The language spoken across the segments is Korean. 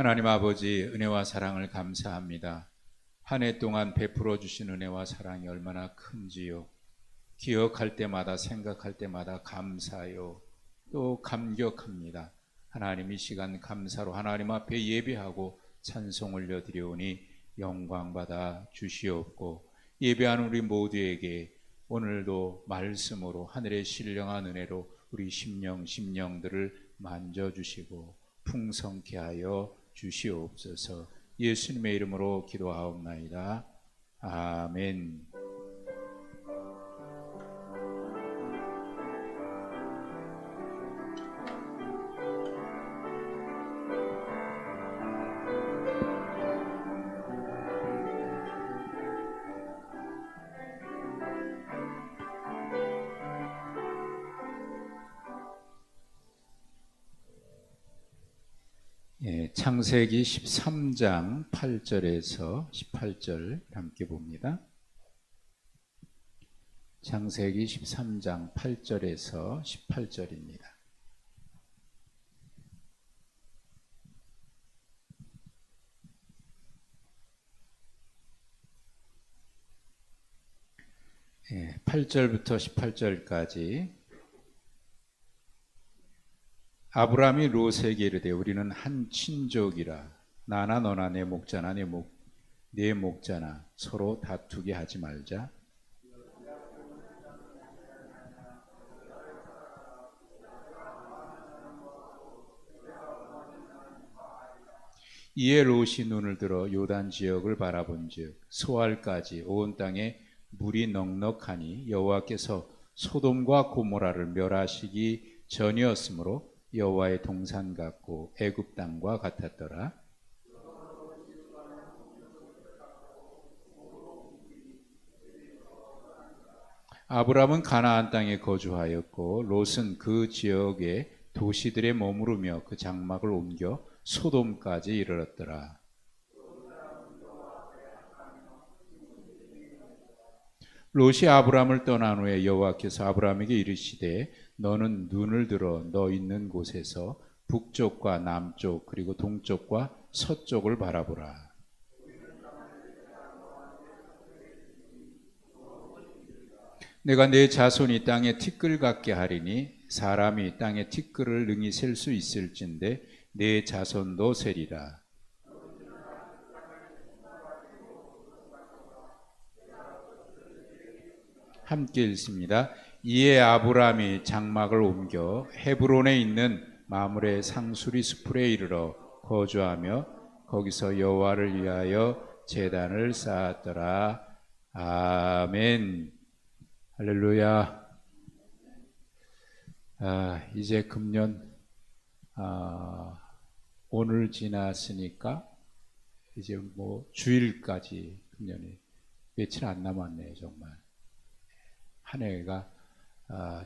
하나님 아버지, 은혜와 사랑을 감사합니다. 한 해 동안 베풀어 주신 은혜와 사랑이 얼마나 큰지요. 기억할 때마다 생각할 때마다 감사요. 또 감격합니다. 하나님, 이 시간 감사로 하나님 앞에 예배하고 찬송 올려드리오니 영광받아 주시옵고, 예배하는 우리 모두에게 오늘도 말씀으로 하늘의 신령한 은혜로 우리 심령들을 만져주시고 풍성케 하여 주시옵소서. 예수님의 이름으로 기도하옵나이다. 아멘. 창세기 13장 8절에서 18절 함께 봅니다. 창세기 13장 8절에서 18절입니다. 예, 8절부터 18절까지. 아브라함이 롯에게 이르되 우리는 한 친족이라 나나 너나 내 목자나 내 목자나 서로 다투게 하지 말자. 이에 롯이 눈을 들어 요단 지역을 바라본즉 소알까지 온 땅에 물이 넉넉하니 여호와께서 소돔과 고모라를 멸하시기 전이었으므로 여호와의 동산 같고 애굽 땅과 같았더라. 아브람은 가나안 땅에 거주하였고 롯은 그 지역의 도시들에 머무르며 그 장막을 옮겨 소돔까지 이르렀더라. 롯이 아브람을 떠난 후에 여호와께서 아브람에게 이르시되 너는 눈을 들어 너 있는 곳에서 북쪽과 남쪽 그리고 동쪽과 서쪽을 바라보라. 내가 내 자손이 땅에 티끌 같게 하리니 사람이 땅에 티끌을 능히 셀 수 있을진데 내 자손도 세리라. 함께 읽습니다. 이에 아브람이 장막을 옮겨 헤브론에 있는 마므레 상수리 숲에 이르러 거주하며 거기서 여호와를 위하여 제단을 쌓았더라. 아멘. 할렐루야. 이제 금년 오늘 지났으니까 이제 뭐 주일까지 금년이 며칠 안 남았네요. 정말 한 해가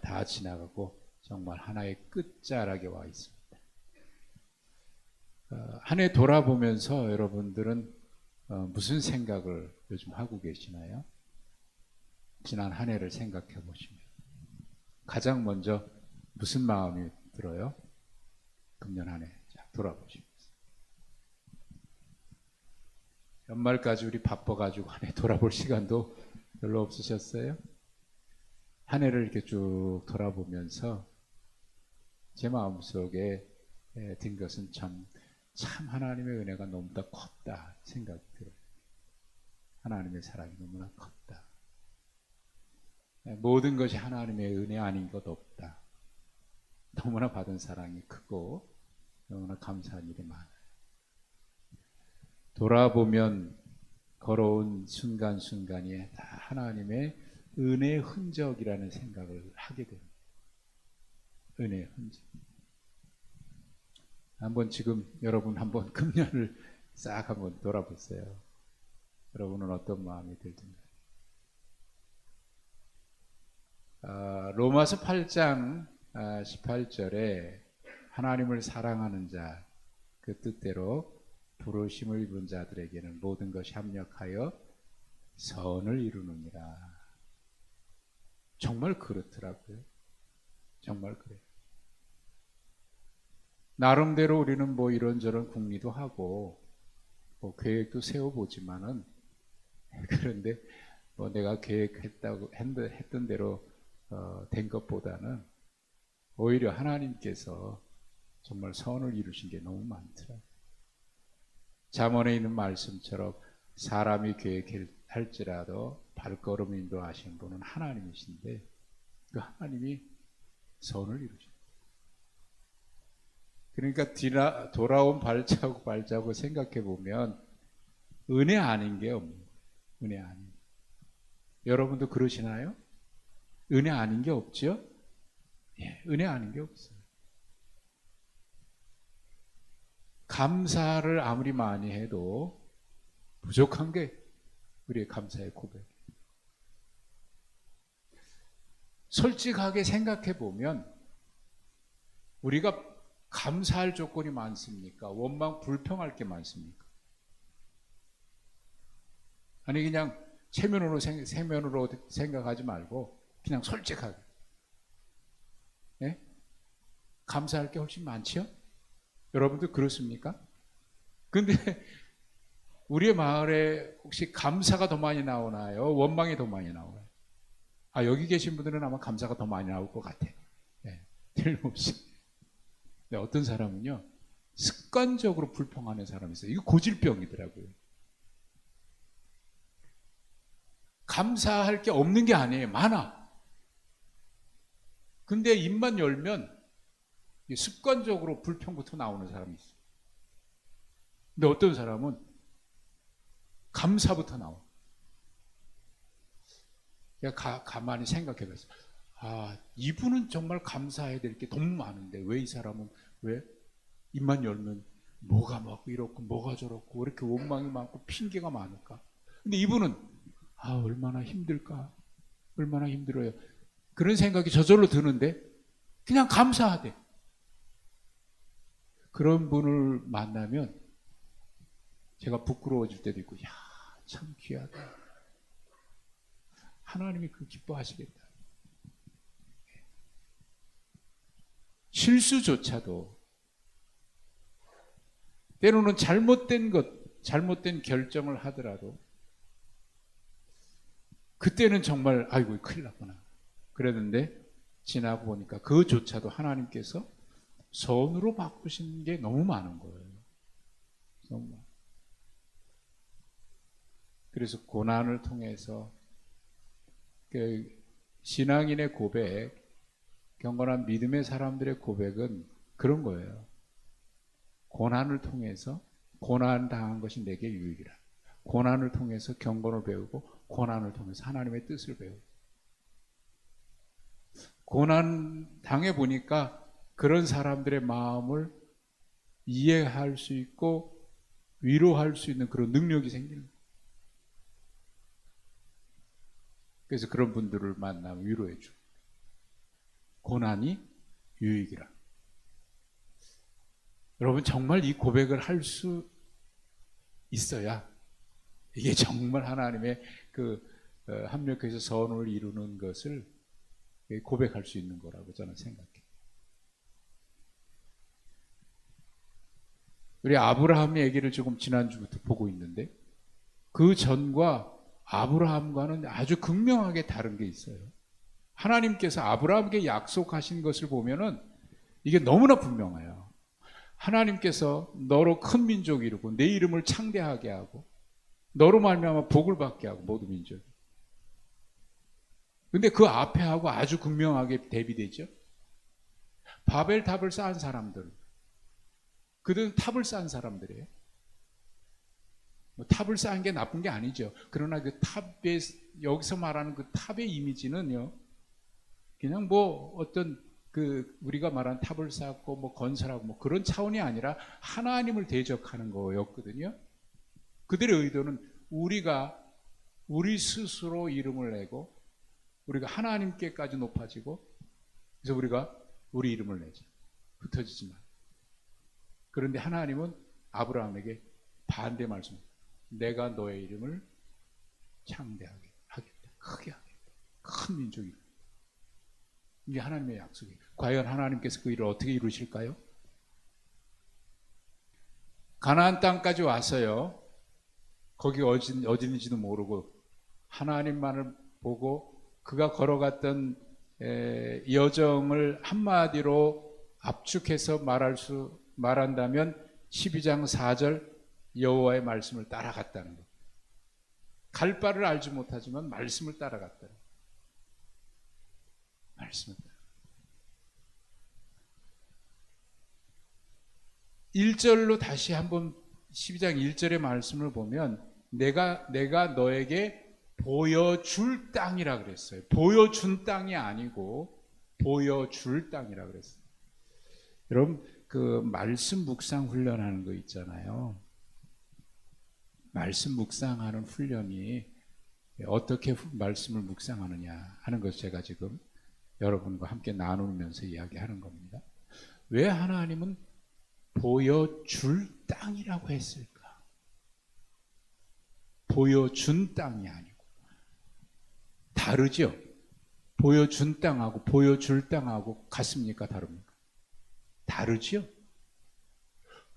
다 지나가고 정말 하나의 끝자락에 와 있습니다. 한 해 돌아보면서 여러분들은 무슨 생각을 요즘 하고 계시나요? 지난 한 해를 생각해 보시면 가장 먼저 무슨 마음이 들어요? 금년 한 해 돌아보시면서. 연말까지 우리 바빠가지고 한 해 돌아볼 시간도 별로 없으셨어요? 한 해를 이렇게 쭉 돌아보면서 제 마음속에 든 것은 참 하나님의 은혜가 너무나 컸다 생각이 들어요. 하나님의 사랑이 너무나 컸다. 모든 것이 하나님의 은혜 아닌 것 없다. 너무나 받은 사랑이 크고 너무나 감사한 일이 많아요. 돌아보면 걸어온 순간순간이 다 하나님의 은혜의 흔적이라는 생각을 하게 됩니다. 은혜의 흔적. 한번 지금 여러분 한번 금년을 싹 한번 돌아보세요. 여러분은 어떤 마음이 들든가요? 로마서 8장 18절에 하나님을 사랑하는 자, 그 뜻대로 부르심을 입은 자들에게는 모든 것이 합력하여 선을 이루느니라. 정말 그렇더라고요. 정말 그래요. 나름대로 우리는 뭐 이런저런 궁리도 하고 뭐 계획도 세워보지만은 그런데 뭐 내가 했던 대로 된 것보다는 오히려 하나님께서 정말 선을 이루신 게 너무 많더라. 잠언에 있는 말씀처럼 사람이 계획할지라도 발걸음 인도하시는 분은 하나님이신데 그 하나님이 선을 이루셨다. 그러니까 돌아온 발자국 생각해 보면 은혜 아닌 게 없는 거예요. 은혜 아닌. 여러분도 그러시나요? 은혜 아닌 게 없죠? 예, 은혜 아닌 게 없어요. 감사를 아무리 많이 해도 부족한 게 우리의 감사의 고백. 솔직하게 생각해 보면 우리가 감사할 조건이 많습니까? 원망 불평할 게 많습니까? 아니 그냥 체면으로 생각하지 말고 그냥 솔직하게. 예? 감사할 게 훨씬 많지요? 여러분들 그렇습니까? 근데 우리의 마을에 혹시 감사가 더 많이 나오나요? 원망이 더 많이 나오나요? 여기 계신 분들은 아마 감사가 더 많이 나올 것 같아요. 네, 틀림없이. 근데 어떤 사람은요, 습관적으로 불평하는 사람이 있어요. 이거 고질병이더라고요. 감사할 게 없는 게 아니에요. 많아. 근데 입만 열면 습관적으로 불평부터 나오는 사람이 있어요. 근데 어떤 사람은 감사부터 나와. 내가 가만히 생각해 봤어요. 이분은 정말 감사해야 될 게 너무 많은데 왜 이 사람은 왜 입만 열면 뭐가 막 이렇고 뭐가 저렇고 왜 이렇게 원망이 많고 핑계가 많을까? 근데 이분은 얼마나 힘들까? 얼마나 힘들어요. 그런 생각이 저절로 드는데 그냥 감사하대. 그런 분을 만나면 제가 부끄러워질 때도 있고 참 귀하다. 하나님이 그 기뻐하시겠다. 실수조차도 때로는 잘못된 결정을 하더라도 그때는 정말 아이고 큰일 났구나 그랬는데 지나고 보니까 그조차도 하나님께서 선으로 바꾸신 게 너무 많은 거예요. 너무 많아요. 그래서 고난을 통해서 그 신앙인의 고백, 경건한 믿음의 사람들의 고백은 그런 거예요. 고난을 통해서 고난 당한 것이 내게 유익이라. 고난을 통해서 경건을 배우고 고난을 통해서 하나님의 뜻을 배우고 고난 당해 보니까 그런 사람들의 마음을 이해할 수 있고 위로할 수 있는 그런 능력이 생기는 거예요. 그래서 그런 분들을 만나면 위로해 주고 고난이 유익이라. 여러분 정말 이 고백을 할 수 있어야 이게 정말 하나님의 합력해서 선을 이루는 것을 고백할 수 있는 거라고 저는 생각해요. 우리 아브라함 얘기를 조금 지난주부터 보고 있는데 그 전과 아브라함과는 아주 극명하게 다른 게 있어요. 하나님께서 아브라함에게 약속하신 것을 보면은 이게 너무나 분명해요. 하나님께서 너로 큰 민족이 이루고 내 이름을 창대하게 하고 너로 말미암아 복을 받게 하고 모든 민족이. 근데 그 앞에 하고 아주 극명하게 대비되죠. 바벨탑을 쌓은 사람들. 그들은 탑을 쌓은 사람들이에요. 탑을 쌓은 게 나쁜 게 아니죠. 그러나 그 탑에 여기서 말하는 그 탑의 이미지는요. 그냥 뭐 어떤 우리가 말하는 탑을 쌓고 뭐 건설하고 뭐 그런 차원이 아니라 하나님을 대적하는 거였거든요. 그들의 의도는 우리 스스로 이름을 내고 우리가 하나님께까지 높아지고 그래서 우리가 우리 이름을 내자. 흩어지지 마. 그런데 하나님은 아브라함에게 반대 말씀. 내가 너의 이름을 창대하게 하겠다. 크게 하겠다. 큰 민족이다. 이게 하나님의 약속이에요. 과연 하나님께서 그 일을 어떻게 이루실까요? 가나안 땅까지 왔어요. 거기 어딘지도 모르고 하나님만을 보고 그가 걸어갔던 여정을 한마디로 압축해서 말한다면 12장 4절 여호와의 말씀을 따라갔다는 것. 갈 바를 알지 못하지만 말씀을 따라갔다는 것. 말씀을 따라. 1절로 다시 한번 12장 1절의 말씀을 보면 내가 너에게 보여줄 땅이라 그랬어요. 보여준 땅이 아니고 보여줄 땅이라 그랬어요. 여러분 그 말씀 묵상 훈련하는 거 있잖아요. 말씀 묵상하는 훈련이 어떻게 말씀을 묵상하느냐 하는 것을 제가 지금 여러분과 함께 나누면서 이야기하는 겁니다. 왜 하나님은 보여줄 땅이라고 했을까? 보여준 땅이 아니고 다르죠? 보여준 땅하고 보여줄 땅하고 같습니까? 다릅니까? 다르죠?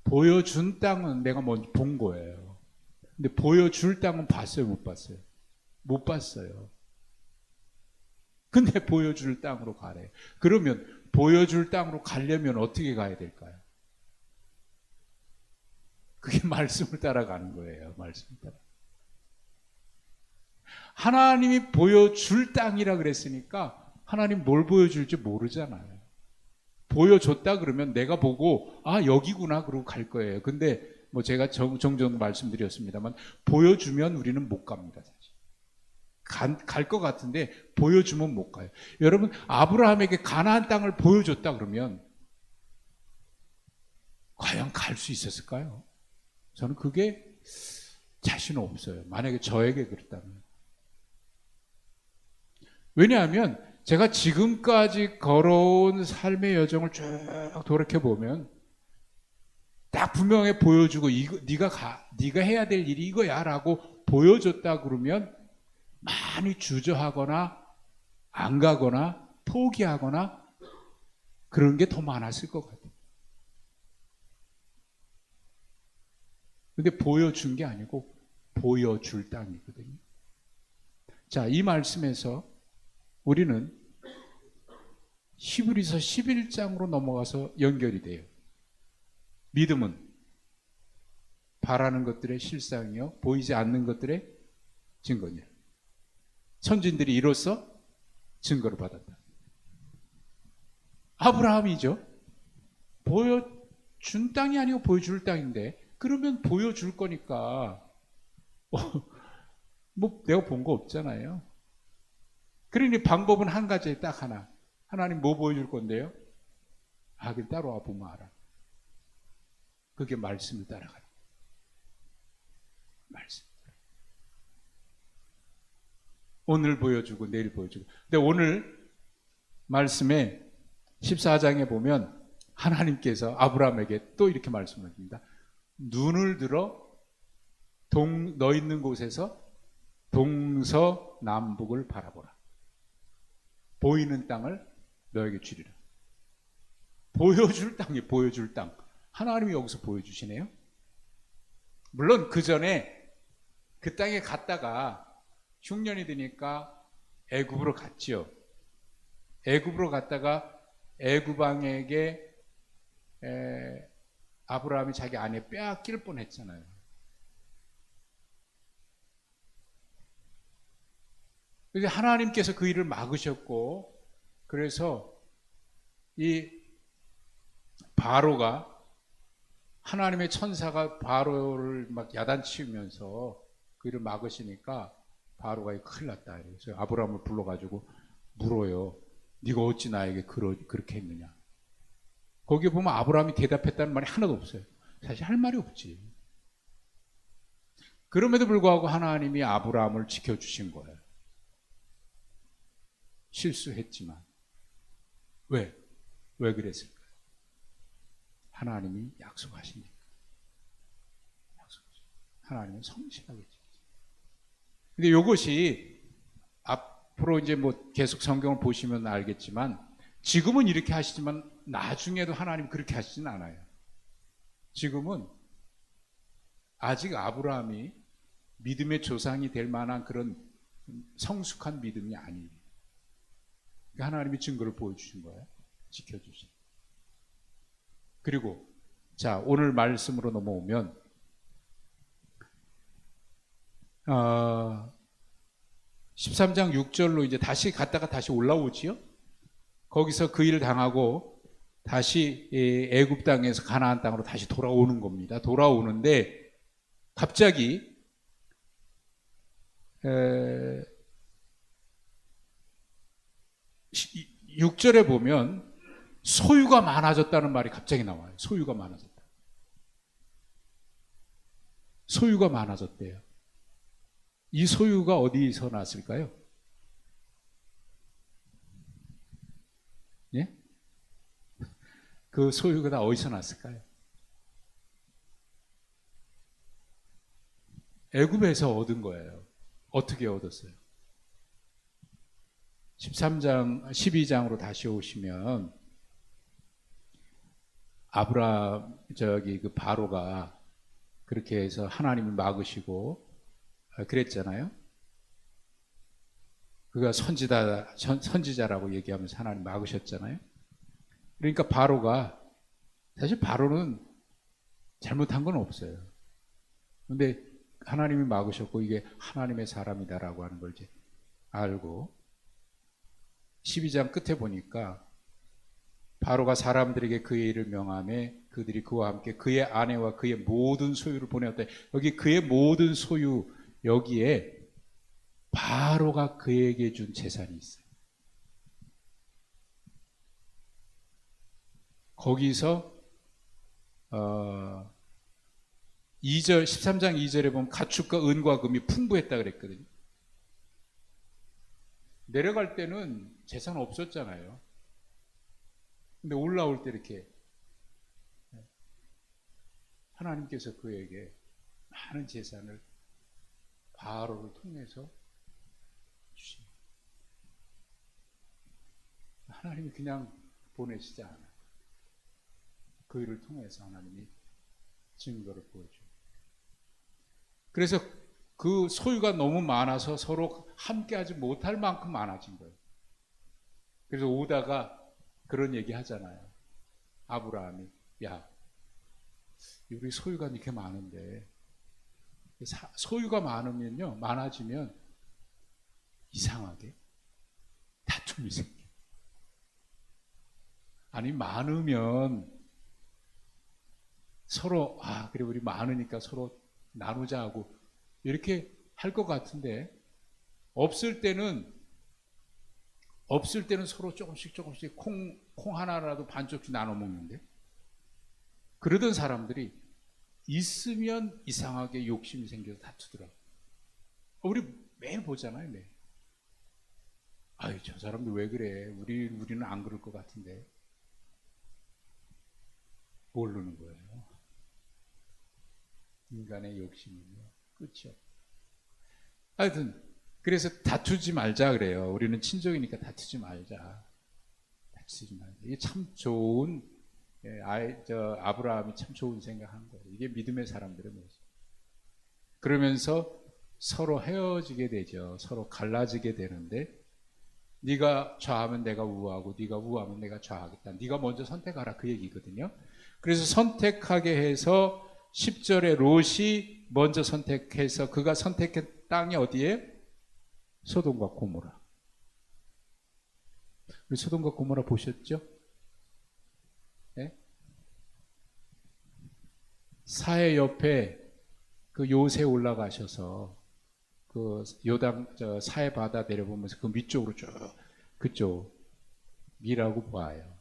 보여준 땅은 내가 먼저 본 거예요. 근데 보여줄 땅은 봤어요? 못 봤어요? 못 봤어요. 근데 보여줄 땅으로 가래. 그러면 보여줄 땅으로 가려면 어떻게 가야 될까요? 그게 말씀을 따라가는 거예요. 말씀을 따라. 하나님이 보여줄 땅이라 그랬으니까 하나님 뭘 보여줄지 모르잖아요. 보여줬다 그러면 내가 보고 아 여기구나 그러고 갈 거예요. 근데 뭐 제가 종종 말씀드렸습니다만 보여주면 우리는 못 갑니다. 사실. 갈 것 같은데 보여주면 못 가요. 여러분 아브라함에게 가나안 땅을 보여줬다 그러면 과연 갈 수 있었을까요? 저는 그게 자신 없어요. 만약에 저에게 그랬다면. 왜냐하면 제가 지금까지 걸어온 삶의 여정을 쭉 돌이켜보면 딱 분명히 보여주고 이거 네가 해야 될 일이 이거야라고 보여줬다 그러면 많이 주저하거나 안 가거나 포기하거나 그런 게 더 많았을 것 같아요. 근데 보여준 게 아니고 보여줄 땅이거든요. 자, 이 말씀에서 우리는 히브리서 11장으로 넘어가서 연결이 돼요. 믿음은 바라는 것들의 실상이요 보이지 않는 것들의 증거니라. 선진들이 이로써 증거를 받았다. 아브라함이죠. 보여준 땅이 아니고 보여줄 땅인데 그러면 보여줄 거니까 뭐 내가 본 거 없잖아요. 그러니 방법은 한 가지 딱 하나. 하나님 뭐 보여줄 건데요? 아, 그럼 따라와 보면 알아. 그게 말씀을 따라가는 거예요. 말씀. 오늘 보여주고 내일 보여주고. 근데 오늘 말씀에 14장에 보면 하나님께서 아브라함에게 또 이렇게 말씀하십니다. 눈을 들어 너 있는 곳에서 동서남북을 바라보라. 보이는 땅을 너에게 주리라. 보여줄 땅이 보여줄 땅. 하나님이 여기서 보여주시네요. 물론 그 전에 그 땅에 갔다가 흉년이 드니까 애굽으로 갔지요. 애굽으로 갔다가 애굽 왕에게 아브라함이 자기 아내 빼앗길 뻔했잖아요. 그래서 하나님께서 그 일을 막으셨고, 그래서 이 바로가 하나님의 천사가 바로를 막 야단치면서 그 일을 막으시니까 바로가 큰일 났다. 그래서 아브라함을 불러가지고 물어요. 네가 어찌 나에게 그렇게 했느냐. 거기에 보면 아브라함이 대답했다는 말이 하나도 없어요. 사실 할 말이 없지. 그럼에도 불구하고 하나님이 아브라함을 지켜주신 거예요. 실수했지만. 왜 그랬을까요? 하나님이 약속하시니까. 하나님은 성실하겠지. 근데 이것이 앞으로 이제 뭐 계속 성경을 보시면 알겠지만 지금은 이렇게 하시지만 나중에도 하나님 그렇게 하시진 않아요. 지금은 아직 아브라함이 믿음의 조상이 될 만한 그런 성숙한 믿음이 아니에요. 하나님이 증거를 보여주신 거예요. 지켜주신. 그리고 자, 오늘 말씀으로 넘어오면 13장 6절로 이제 다시 갔다가 다시 올라오지요. 거기서 그 일을 당하고 다시 애굽 땅에서 가나안 땅으로 다시 돌아오는 겁니다. 돌아오는데 갑자기 6절에 보면 소유가 많아졌다는 말이 갑자기 나와요. 소유가 많아졌다. 소유가 많아졌대요. 이 소유가 어디서 났을까요? 예? 그 소유가 다 어디서 났을까요? 애굽에서 얻은 거예요. 어떻게 얻었어요? 13장, 12장으로 다시 오시면 그 바로가 그렇게 해서 하나님을 막으시고 그랬잖아요. 그가 선지자라고 얘기하면서 하나님 막으셨잖아요. 그러니까 사실 바로는 잘못한 건 없어요. 근데 하나님이 막으셨고 이게 하나님의 사람이다라고 하는 걸 이제 알고 12장 끝에 보니까 바로가 사람들에게 그의 일을 명하며 그들이 그와 함께 그의 아내와 그의 모든 소유를 보내었다. 여기 그의 모든 소유, 여기에 바로가 그에게 준 재산이 있어요. 거기서 13장 2절에 보면 가축과 은과 금이 풍부했다 그랬거든요. 내려갈 때는 재산 없었잖아요. 근데 올라올 때 이렇게 하나님께서 그에게 많은 재산을 바로를 통해서 주십니다. 하나님이 그냥 보내시지 않아요. 그 일을 통해서 하나님이 증거를 보여줍니다. 그래서 그 소유가 너무 많아서 서로 함께하지 못할 만큼 많아진 거예요. 그래서 오다가 그런 얘기 하잖아요. 아브라함이, 야, 우리 소유가 이렇게 많은데 소유가 많아지면 이상하게 다툼이 생겨. 아니, 많으면 서로 그래 우리 많으니까 서로 나누자 하고 이렇게 할 것 같은데 없을 때는 서로 조금씩 콩 하나라도 반쪽씩 나눠 먹는데 그러던 사람들이 있으면 이상하게 욕심이 생겨서 다투더라고요. 우리 매일 보잖아요, 매일. 아유, 저 사람들 왜 그래? 우리는 안 그럴 것 같은데. 모르는 거예요. 인간의 욕심은요, 끝이 없어요. 하여튼, 그래서 다투지 말자 그래요. 우리는 친족이니까 다투지 말자. 이게 참 좋은, 아브라함이 참 좋은 생각한 거예요. 이게 믿음의 사람들의 모습. 그러면서 서로 헤어지게 되죠. 서로 갈라지게 되는데, 네가 좌하면 내가 우하고 네가 우하면 내가 좌하겠다. 네가 먼저 선택하라, 그 얘기거든요. 그래서 선택하게 해서 10절에 롯이 먼저 선택해서 그가 선택한 땅이 어디에? 소돔과 고모라. 우리 소돔과 고모라 보셨죠? 네? 사해 옆에 그 요새 올라가셔서 그 요단 사해 바다 내려보면서 그 밑쪽으로 쭉 그쪽 미라고 봐요.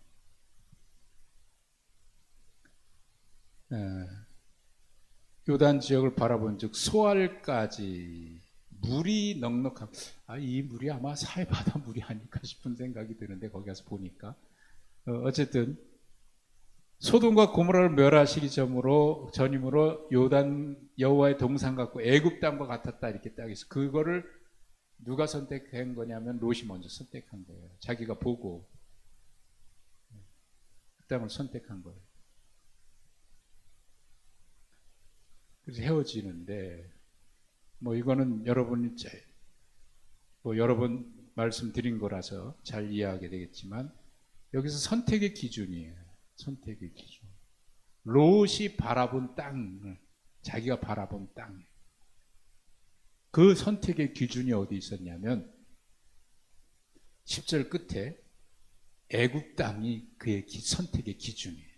요단 지역을 바라본 즉 소알까지 물이 넉넉한 이 물이 아마 사해 바다 물이 아닐까 싶은 생각이 드는데 거기 가서 보니까 어쨌든 소돔과 고모라를 멸하시기 전임으로 요단 여호와의 동산 같고 애굽 땅과 같았다 이렇게 딱 해서 그거를 누가 선택한 거냐면 롯이 먼저 선택한 거예요. 자기가 보고 그 땅을 선택한 거예요. 그래서 헤어지는데 뭐 이거는 여러분이 뭐 여러 번 말씀드린 거라서 잘 이해하게 되겠지만 여기서 선택의 기준이에요. 선택의 기준. 롯이 바라본 땅을 자기가 바라본 땅. 그 선택의 기준이 어디 있었냐면 10절 끝에 애굽 땅이 그의 선택의 기준이에요.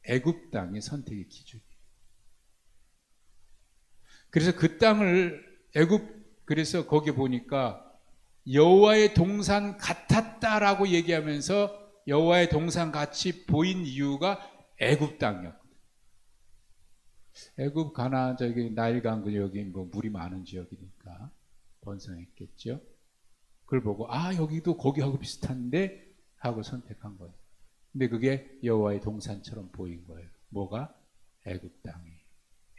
애굽 땅이 선택의 기준이에요. 그래서 그 땅을 그래서 거기 보니까 여호와의 동산 같았다라고 얘기하면서 여호와의 동산 같이 보인 이유가 애굽 땅이었거든요. 애굽 가나안 저기 나일강 여기 뭐 물이 많은 지역이니까 번성했겠죠. 그걸 보고 여기도 거기하고 비슷한데 하고 선택한 거예요. 근데 그게 여호와의 동산처럼 보인 거예요. 뭐가? 애굽 땅이.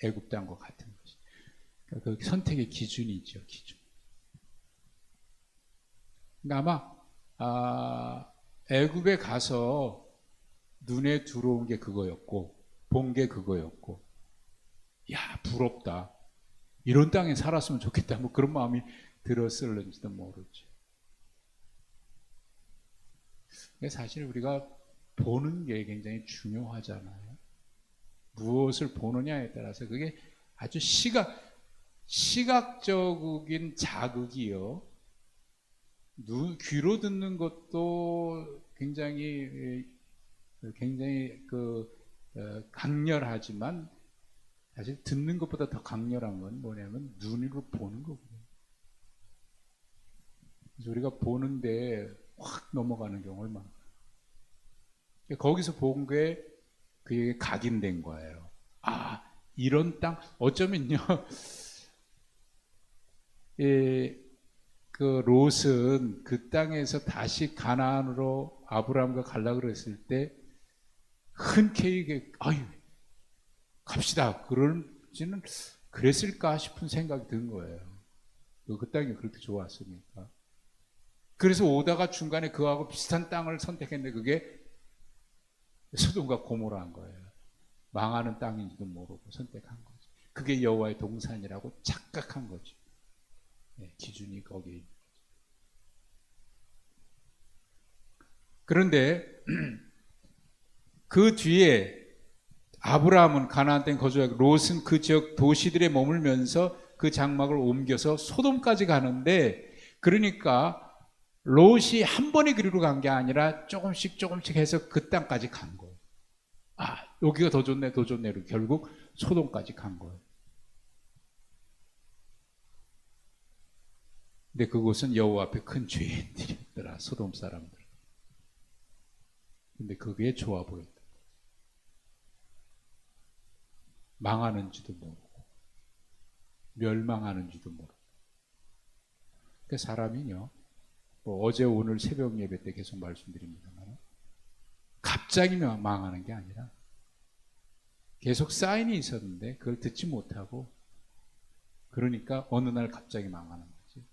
애굽 땅과 같은 것이. 그러니까 그 선택의 기준이 있죠. 기준. 그러니까 아마 애굽에 가서 눈에 들어온 게 그거였고 본 게 그거였고 야 부럽다. 이런 땅에 살았으면 좋겠다. 뭐 그런 마음이 들었을는지도 모르죠. 사실 우리가 보는 게 굉장히 중요하잖아요. 무엇을 보느냐에 따라서 그게 아주 시각적인 자극이요. 귀로 듣는 것도 굉장히 강렬하지만 사실 듣는 것보다 더 강렬한 건 뭐냐면 눈으로 보는 거거든요. 그래서 우리가 보는데 확 넘어가는 경우 얼마나. 거기서 본 게 그에게 각인된 거예요. 이런 땅, 어쩌면요. 그 롯은 그 땅에서 다시 가나안으로 아브라함과 가려고 그랬을 때 흔쾌히게 갑시다. 그런지는 그랬을까 싶은 생각이 든 거예요. 그 땅이 그렇게 좋았으니까. 그래서 오다가 중간에 그하고 비슷한 땅을 선택했는데 그게 소돔과 고모라인 거예요. 망하는 땅인지도 모르고 선택한 거죠. 그게 여호와의 동산이라고 착각한 거죠. 기준이 거기에 있는 거죠. 그런데 그 뒤에 아브라함은 가나안 땅에 거주하고 롯은 그 지역 도시들에 머물면서 그 장막을 옮겨서 소돔까지 가는데 그러니까 롯이 한 번에 그리로 간 게 아니라 조금씩 해서 그 땅까지 간 거예요. 여기가 더 좋네 결국 소돔까지 간 거예요. 근데 그곳은 여호와 앞에 큰 죄인들이었더라. 소돔 사람들. 근데 그게 좋아 보였다. 망하는지도 모르고 멸망하는지도 모르고. 그 사람이요. 어제 오늘 새벽 예배 때 계속 말씀드립니다만 갑자기 망하는 게 아니라 계속 사인이 있었는데 그걸 듣지 못하고 그러니까 어느 날 갑자기 망하는 거지.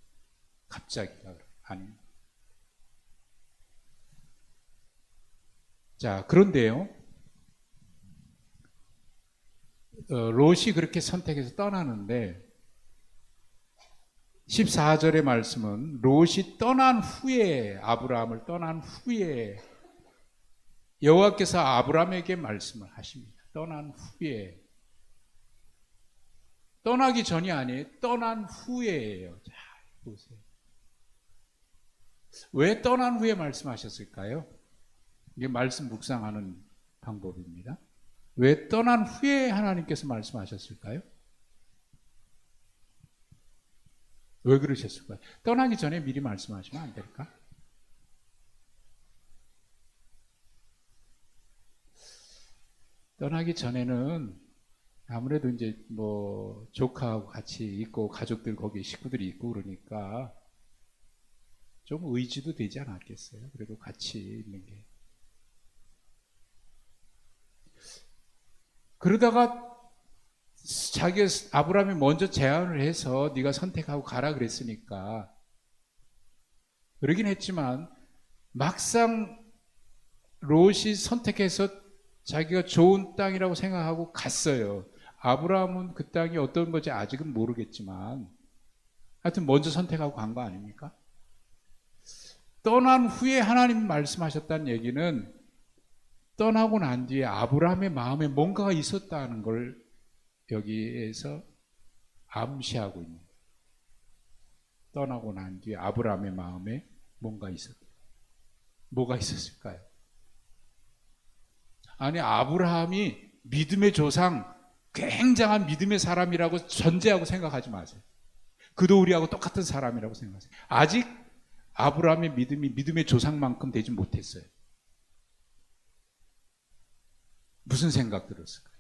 갑자기가 아닙니다. 자, 그런데요. 롯이 그렇게 선택해서 떠나는데 14절의 말씀은 롯이 떠난 후에 아브라함을 떠난 후에 여호와께서 아브라함에게 말씀을 하십니다. 떠난 후에 떠나기 전이 아니에요. 떠난 후에예요. 자, 보세요. 왜 떠난 후에 말씀하셨을까요? 이게 말씀 묵상하는 방법입니다. 왜 떠난 후에 하나님께서 말씀하셨을까요? 왜 그러셨을까요? 떠나기 전에 미리 말씀하시면 안 될까? 떠나기 전에는 아무래도 이제 뭐 조카하고 같이 있고 가족들 거기 식구들이 있고 그러니까 좀 의지도 되지 않았겠어요? 그래도 같이 있는 게. 그러다가 아브라함이 먼저 제안을 해서 네가 선택하고 가라 그랬으니까 그러긴 했지만 막상 롯이 선택해서 자기가 좋은 땅이라고 생각하고 갔어요. 아브라함은 그 땅이 어떤 건지 아직은 모르겠지만 하여튼 먼저 선택하고 간 거 아닙니까? 떠난 후에 하나님 말씀하셨다는 얘기는 떠나고 난 뒤에 아브라함의 마음에 뭔가가 있었다는 걸 여기에서 암시하고 있는 거예요. 떠나고 난 뒤에 아브라함의 마음에 뭔가 있었다. 뭐가 있었을까요? 아니, 아브라함이 믿음의 조상, 굉장한 믿음의 사람이라고 전제하고 생각하지 마세요. 그도 우리하고 똑같은 사람이라고 생각하세요. 아직 아브라함의 믿음이 믿음의 조상만큼 되지 못했어요. 무슨 생각 들었을까요?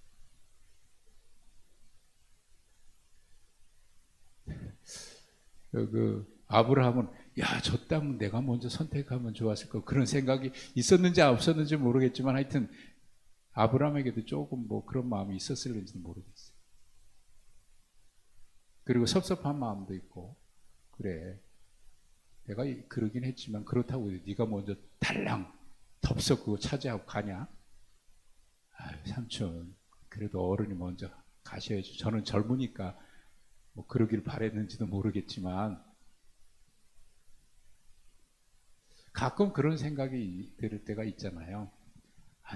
아브라함은 저 땅은 내가 먼저 선택하면 좋았을 거, 그런 생각이 있었는지 없었는지 모르겠지만 하여튼 아브라함에게도 조금 그런 마음이 있었을는지도 모르겠어요. 그리고 섭섭한 마음도 있고, 그래, 내가 그러긴 했지만 그렇다고 네가 먼저 달랑 덥석 그거 차지하고 가냐? 아유, 삼촌, 그래도 어른이 먼저 가셔야죠. 저는 젊으니까 그러길 바랬는지도 모르겠지만 가끔 그런 생각이 들 때가 있잖아요.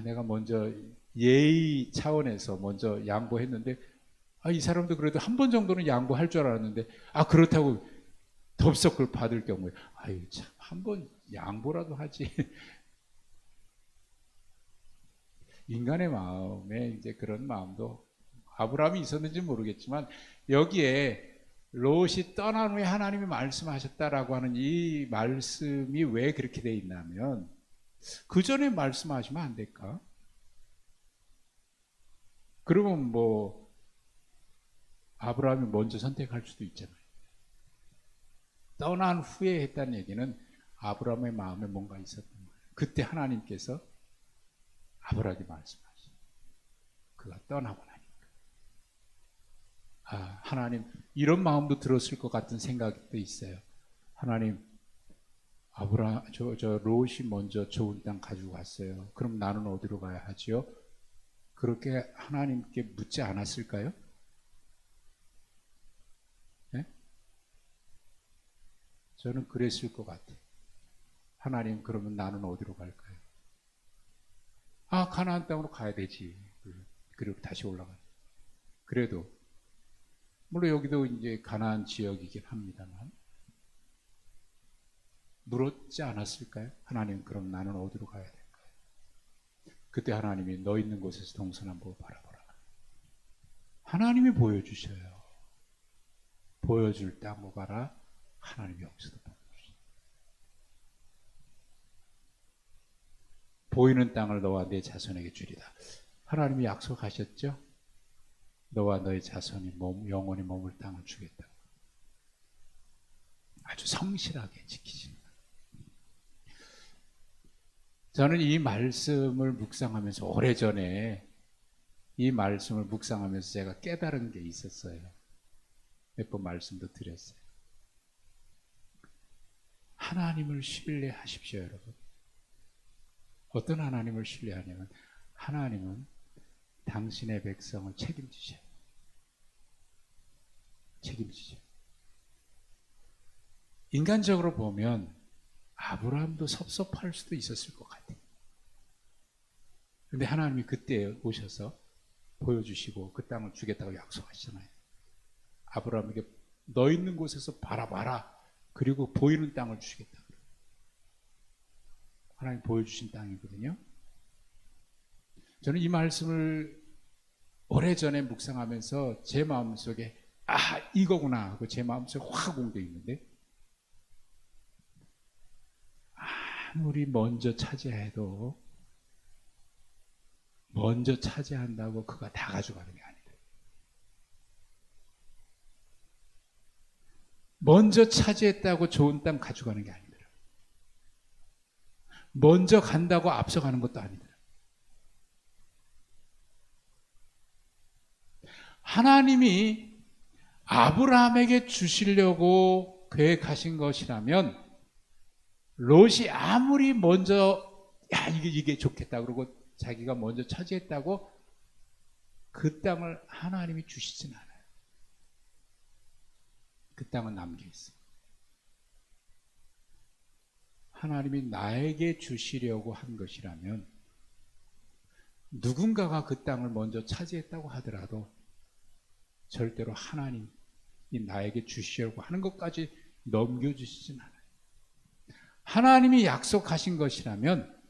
내가 먼저 예의 차원에서 먼저 양보했는데 이 사람도 그래도 한 번 정도는 양보할 줄 알았는데 그렇다고 덥석 그걸 받을 경우에 아유 참, 한 번 양보라도 하지. 인간의 마음에 이제 그런 마음도 아브라함이 있었는지 모르겠지만 여기에 롯이 떠난 후에 하나님이 말씀하셨다라고 하는 이 말씀이 왜 그렇게 돼 있냐면 그 전에 말씀하시면 안 될까? 그러면 아브라함이 먼저 선택할 수도 있잖아요. 떠난 후에 했다는 얘기는 아브라함의 마음에 뭔가 있었던 거예요. 그때 하나님께서 아브라함에게 말씀하시죠. 그가 떠나고 나니까. 하나님, 이런 마음도 들었을 것 같은 생각도 있어요. 하나님, 롯이 먼저 좋은 땅 가지고 갔어요. 그럼 나는 어디로 가야 하지요? 그렇게 하나님께 묻지 않았을까요? 네? 저는 그랬을 것 같아요. 하나님, 그러면 나는 어디로 갈까요? 가나안 땅으로 가야 되지. 그리고 다시 올라가요. 그래도 물론 여기도 이제 가나안 지역이긴 합니다만 물었지 않았을까요? 하나님, 그럼 나는 어디로 가야 될까요? 그때 하나님이 너 있는 곳에서 동서남북 바라보라. 하나님이 보여주셔요. 보여줄 땅으로 가라. 하나님이 여기서도 보여주셔요. 보이는 땅을 너와 내 자손에게 주리라. 하나님이 약속하셨죠? 너와 너의 자손이 영원히 머물 땅을 주겠다. 아주 성실하게 지키십니다. 저는 이 말씀을 묵상하면서 오래전에 이 말씀을 묵상하면서 제가 깨달은 게 있었어요. 몇 번 말씀도 드렸어요. 하나님을 신뢰하십시오, 여러분. 어떤 하나님을 신뢰하냐면 하나님은 당신의 백성을 책임지셔요. 책임지셔요. 인간적으로 보면 아브라함도 섭섭할 수도 있었을 것 같아요. 그런데 하나님이 그때 오셔서 보여주시고 그 땅을 주겠다고 약속하시잖아요. 아브라함에게 너 있는 곳에서 바라봐라. 그리고 보이는 땅을 주시겠다. 하나님 보여주신 땅이거든요. 저는 이 말씀을 오래전에 묵상하면서 제 마음속에 이거구나 하고 제 마음속에 확 공돼 있는데 아무리 먼저 차지해도 먼저 차지한다고 그가 다 가져가는 게 아니다. 먼저 차지했다고 좋은 땅 가져가는 게 아니더라. 먼저 간다고 앞서가는 것도 아니더라. 하나님이 아브라함에게 주시려고 계획하신 것이라면 롯이 아무리 먼저 이게 좋겠다 그러고 자기가 먼저 차지했다고 그 땅을 하나님이 주시진 않아요. 그 땅은 남겨 있어요. 하나님이 나에게 주시려고 한 것이라면 누군가가 그 땅을 먼저 차지했다고 하더라도 절대로 하나님이 나에게 주시려고 하는 것까지 넘겨주시진 않아요. 하나님이 약속하신 것이라면,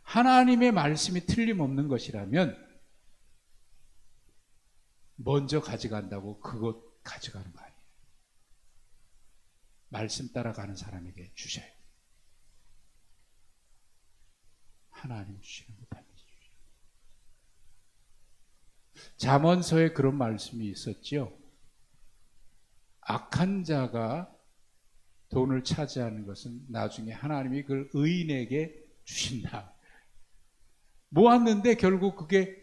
하나님의 말씀이 틀림없는 것이라면 먼저 가져간다고 그것 가져가는 거 아니에요. 말씀 따라가는 사람에게 주셔요. 하나님 주시는 거 반드시 주셔요. 잠언서에 그런 말씀이 있었죠. 악한 자가 돈을 차지하는 것은 나중에 하나님이 그걸 의인에게 주신다. 모았는데 결국 그게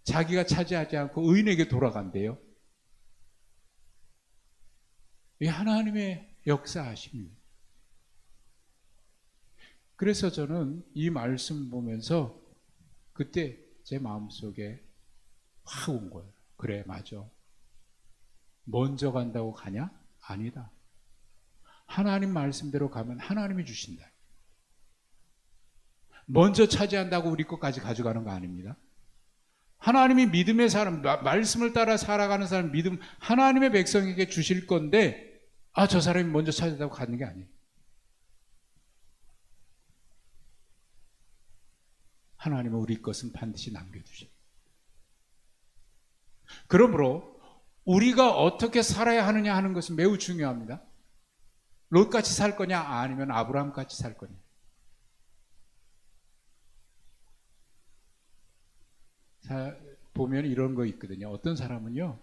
자기가 차지하지 않고 의인에게 돌아간대요. 이 하나님의 역사하십니다. 그래서 저는 이 말씀 보면서 그때 제 마음속에 확 온 거예요. 그래, 맞아. 먼저 간다고 가냐? 아니다. 하나님 말씀대로 가면 하나님이 주신다. 먼저 차지한다고 우리 것까지 가져가는 거 아닙니다. 하나님이 믿음의 사람, 말씀을 따라 살아가는 사람, 믿음, 하나님의 백성에게 주실 건데, 저 사람이 먼저 차지한다고 가는 게 아니에요. 하나님은 우리 것은 반드시 남겨두셔요. 그러므로 우리가 어떻게 살아야 하느냐 하는 것은 매우 중요합니다. 롯같이 살 거냐 아니면 아브라함같이 살 거냐. 보면 이런 거 있거든요. 어떤 사람은요,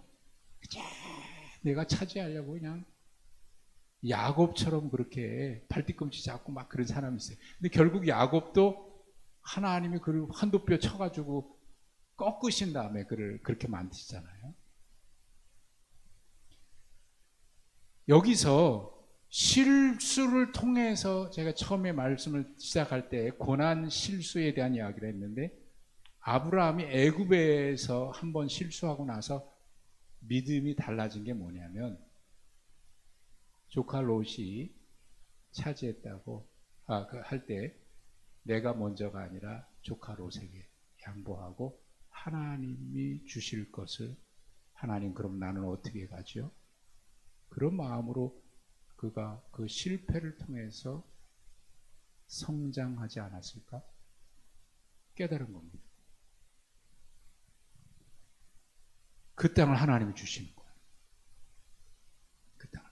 내가 차지하려고 그냥 야곱처럼 그렇게 발뒤꿈치 잡고 막 그런 사람이 있어요. 근데 결국 야곱도 하나님이 그를 한도뼈 쳐가지고 꺾으신 다음에 그를 그렇게 만드시잖아요. 여기서 실수를 통해서 제가 처음에 말씀을 시작할 때 고난 실수에 대한 이야기를 했는데, 아브라함이 애굽에서 한번 실수하고 나서 믿음이 달라진 게 뭐냐면, 조카 롯이 차지했다고 할 때 내가 먼저가 아니라 조카 롯에게 양보하고 하나님이 주실 것을, 하나님 그럼 나는 어떻게 가죠? 그런 마음으로 그가 그 실패를 통해서 성장하지 않았을까? 깨달은 겁니다. 그 땅을 하나님이 주시는 거예요. 그 땅을.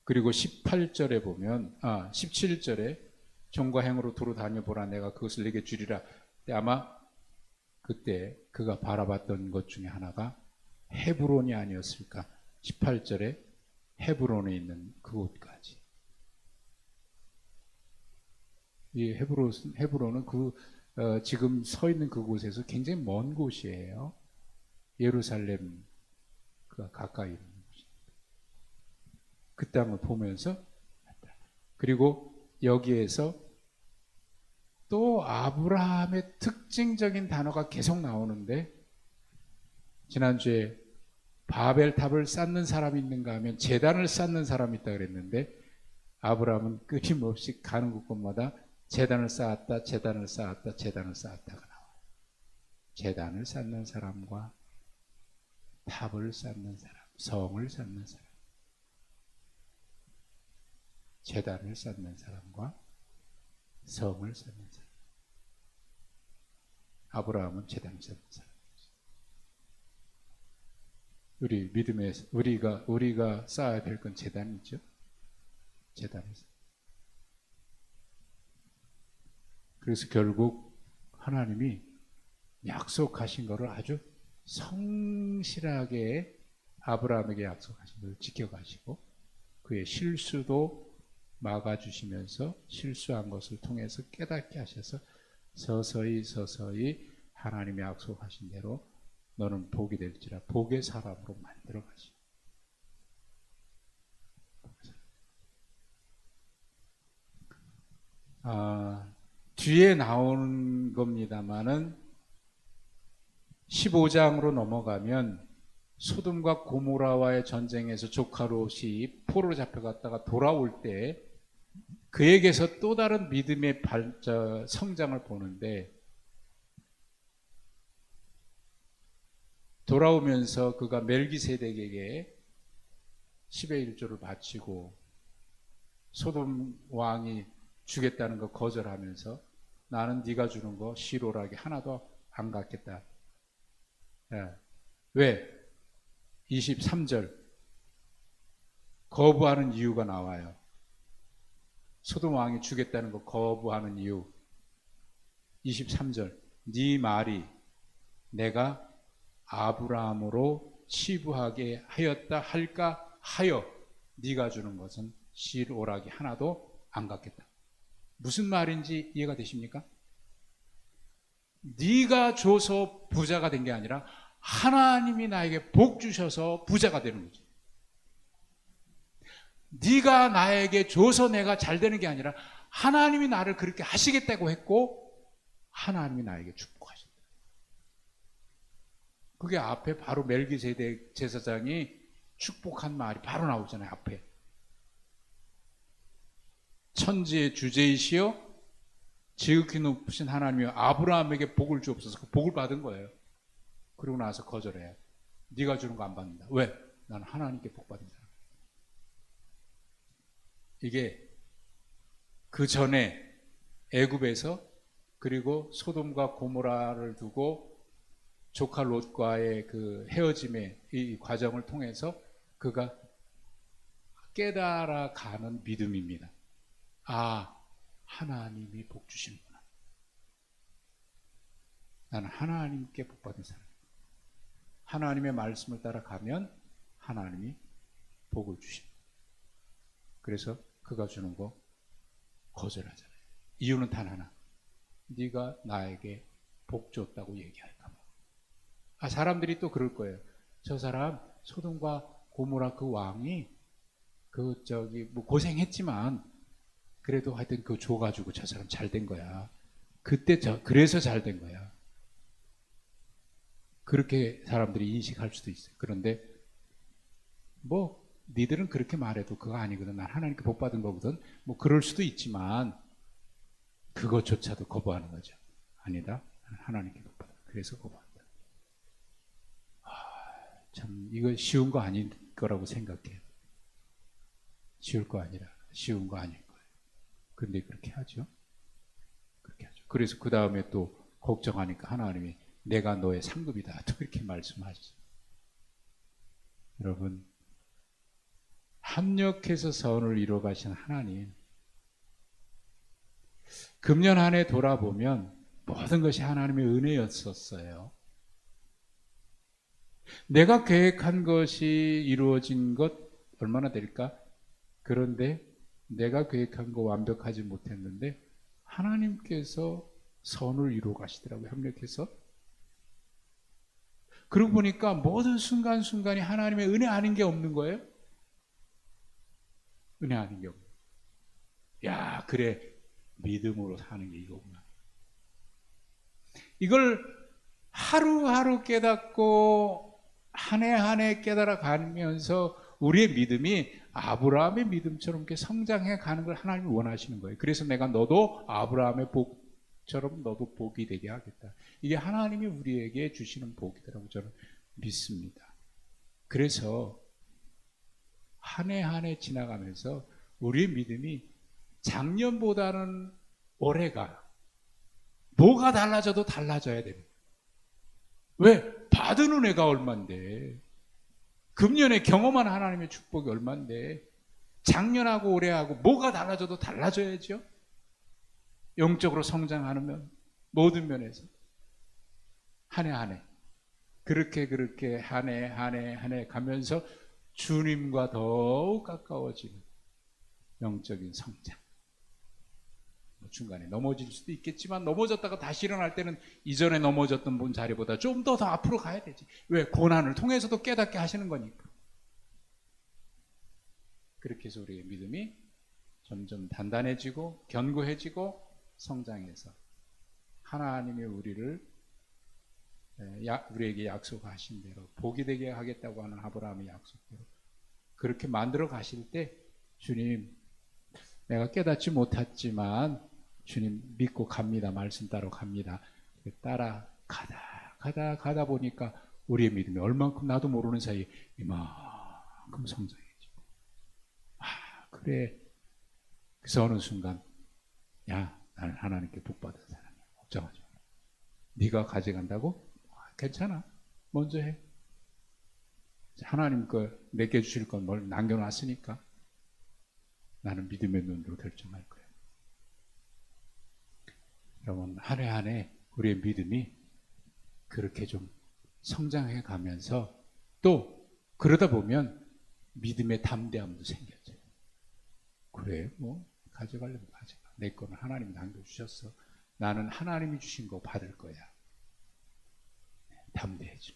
그리고 18절에 보면, 17절에 종과 행으로 두루 다녀보라, 내가 그것을 내게 주리라. 아마 그때 그가 바라봤던 것 중에 하나가 헤브론이 아니었을까. 18절에 헤브론에 있는 그곳까지. 이 헤브론은 지금 서 있는 그곳에서 굉장히 먼 곳이에요. 예루살렘 가까이 있는 곳입니다. 그 땅을 보면서, 그리고 여기에서 또 아브라함의 특징적인 단어가 계속 나오는데, 지난주에 바벨탑을 쌓는 사람이 있는가 하면 제단을 쌓는 사람이 있다 그랬는데, 아브라함은 끊임없이 가는 곳마다 제단을 쌓았다, 제단을 쌓았다, 제단을 쌓았다가 나와요. 제단을 쌓는 사람과 탑을 쌓는 사람, 성을 쌓는 사람, 제단을 쌓는 사람과 성을 쌓는 사람. 아브라함은 제단을 쌓는 사람. 우리 믿음에 우리가 쌓아야 될 건 제단이죠. 제단에서. 그래서 결국 하나님이 약속하신 것을 아주 성실하게 아브라함에게 약속하신 것을 지켜가시고, 그의 실수도 막아주시면서 실수한 것을 통해서 깨닫게 하셔서 서서히 하나님이 약속하신 대로 너는 복이 될지라 복의 사람으로 만들어 가시고, 뒤에 나오는 겁니다만은 15장으로 넘어가면 소돔과 고모라와의 전쟁에서 조카 롯이 포로로 잡혀갔다가 돌아올 때 그에게서 또 다른 믿음의 성장을 보는데, 돌아오면서 그가 멜기세덱에게 10의 1조를 바치고 소돔 왕이 주겠다는 거 거절하면서 나는 네가 주는 거 시로락이 하나도 안 갖겠다. 왜? 23절 거부하는 이유가 나와요. 소돔 왕이 주겠다는 거 거부하는 이유. 23절 네 말이 내가 아브라함으로 치부하게 하였다 할까 하여 네가 주는 것은 시로락이 하나도 안 갖겠다. 무슨 말인지 이해가 되십니까? 네가 줘서 부자가 된 게 아니라 하나님이 나에게 복 주셔서 부자가 되는 거지. 네가 나에게 줘서 내가 잘 되는 게 아니라 하나님이 나를 그렇게 하시겠다고 했고 하나님이 나에게 축복하셨다. 그게 앞에 바로 멜기세덱 제사장이 축복한 말이 바로 나오잖아요. 앞에 천지의 주제이시여 지극히 높으신 하나님이여 아브라함에게 복을 주옵소서. 그 복을 받은 거예요. 그러고 나서 거절해요. 네가 주는 거 안 받는다. 왜? 나는 하나님께 복 받은 사람. 이게 그 전에 애굽에서 그리고 소돔과 고모라를 두고 조카 롯과의 그 헤어짐의 이 과정을 통해서 그가 깨달아가는 믿음입니다. 아, 하나님이 복 주시는구나. 나는 하나님께 복 받은 사람. 하나님의 말씀을 따라가면 하나님이 복을 주십니다. 그래서 그가 주는 거 거절하잖아요. 이유는 단 하나. 네가 나에게 복 줬다고 얘기할까 봐. 사람들이 또 그럴 거예요. 저 사람 소돔과 고모라 그 왕이 뭐 고생했지만 그래도 하여튼 그거 줘가지고 저 사람 잘 된 거야. 그래서 잘 된 거야. 그렇게 사람들이 인식할 수도 있어요. 그런데 뭐 니들은 그렇게 말해도 그거 아니거든. 난 하나님께 복 받은 거거든. 뭐 그럴 수도 있지만 그것조차도 거부하는 거죠. 아니다. 나는 하나님께 복 받아. 그래서 거부한다. 참 이거 쉬운 거 아닌 거라고 생각해요. 쉬울 거 아니라 쉬운 거 아닐 거예요. 근데 그렇게 하죠. 그렇게 하죠. 그래서 그 다음에 또 걱정하니까 하나님이 내가 너의 상급이다. 또 이렇게 말씀하시죠. 여러분, 합력해서 선을 이루어 가신 하나님, 금년 한 해 돌아보면 모든 것이 하나님의 은혜였었어요. 내가 계획한 것이 이루어진 것 얼마나 될까? 그런데 내가 계획한 거 완벽하지 못했는데 하나님께서 선을 이루어 가시더라고요. 협력해서. 그러고 보니까 모든 순간순간이 하나님의 은혜 아닌 게 없는 거예요. 은혜 아닌 게 없는 거예요. 야, 그래. 믿음으로 사는 게 이거구나. 이걸 하루하루 깨닫고 한 해 한 해 깨달아 가면서 우리의 믿음이 아브라함의 믿음처럼 이렇게 성장해 가는 걸 하나님이 원하시는 거예요. 그래서 내가 너도 아브라함의 복처럼 너도 복이 되게 하겠다. 이게 하나님이 우리에게 주시는 복이라고 저는 믿습니다. 그래서 한 해 한 해 지나가면서 우리의 믿음이 작년보다는 올해가 뭐가 달라져도 달라져야 됩니다. 왜? 받은 은혜가 얼만데, 금년에 경험한 하나님의 축복이 얼만데, 작년하고 올해하고 뭐가 달라져도 달라져야죠. 영적으로 성장하는 모든 면에서 한 해 한 해 그렇게 한 해 한 해 한 해 가면서 주님과 더욱 가까워지는 영적인 성장. 중간에 넘어질 수도 있겠지만 넘어졌다가 다시 일어날 때는 이전에 넘어졌던 분 자리보다 좀 더 앞으로 가야 되지. 왜? 고난을 통해서도 깨닫게 하시는 거니까. 그렇게 해서 우리의 믿음이 점점 단단해지고 견고해지고 성장해서 하나님의 우리를 우리에게 약속하신 대로 복이 되게 하겠다고 하는 아브라함의 약속대로 그렇게 만들어 가실 때 주님 내가 깨닫지 못했지만 주님 믿고 갑니다. 말씀 따라 갑니다. 가다 보니까 우리의 믿음이 얼만큼 나도 모르는 사이에 이만큼 성장해지고 그래. 그래서 어느 순간 야 나는 하나님께 복받은 사람이야. 걱정하지 마라. 네가 가져간다고? 괜찮아. 먼저 해. 하나님 그 내게 주실 건 뭘 남겨놨으니까 나는 믿음의 눈으로 결정할 거야. 여러분 한 해 한 해 우리의 믿음이 그렇게 좀 성장해 가면서 또 그러다 보면 믿음의 담대함도 생겨져요. 그래 뭐 가져가려면 가져가. 내 거는 하나님이 남겨주셨어. 나는 하나님이 주신 거 받을 거야. 담대해져.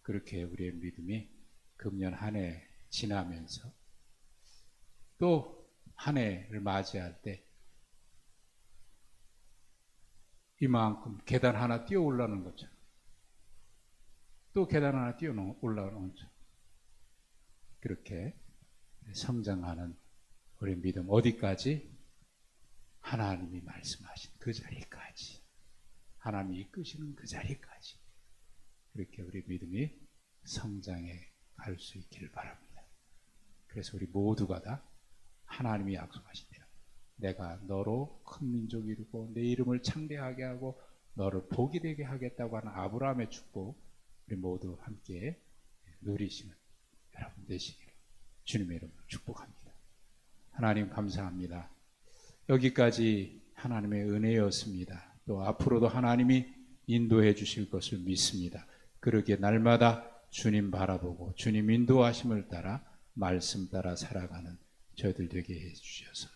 그렇게 우리의 믿음이 금년 한 해 지나면서 또 한 해를 맞이할 때 이만큼 계단 하나 뛰어 올라오는 것처럼 또 계단 하나 뛰어 올라오는 것처럼 그렇게 성장하는 우리 믿음 어디까지? 하나님이 말씀하신 그 자리까지 하나님이 이끄시는 그 자리까지 그렇게 우리 믿음이 성장해 갈 수 있기를 바랍니다. 그래서 우리 모두가 다 하나님이 약속하신 대로 내가 너로 큰 민족이 이루고 내 이름을 창대하게 하고 너를 복이 되게 하겠다고 하는 아브라함의 축복 우리 모두 함께 누리시는 여러분 되시기를 주님의 이름으로 축복합니다. 하나님 감사합니다. 여기까지 하나님의 은혜였습니다. 또 앞으로도 하나님이 인도해 주실 것을 믿습니다. 그러기에 날마다 주님 바라보고 주님 인도하심을 따라 말씀 따라 살아가는 저희들 되게 해주셔서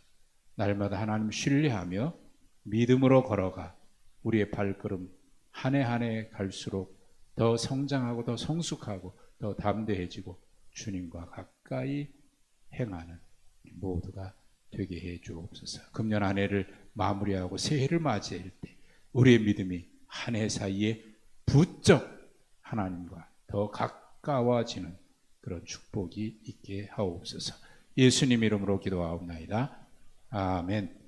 날마다 하나님 신뢰하며 믿음으로 걸어가 우리의 발걸음 한 해 한 해 갈수록 더 성장하고 더 성숙하고 더 담대해지고 주님과 가까이 행하는 모두가 되게 해 주옵소서. 금년 한 해를 마무리하고 새해를 맞이할 때 우리의 믿음이 한 해 사이에 부쩍 하나님과 더 가까워지는 그런 축복이 있게 하옵소서. 예수님 이름으로 기도하옵나이다. 아멘.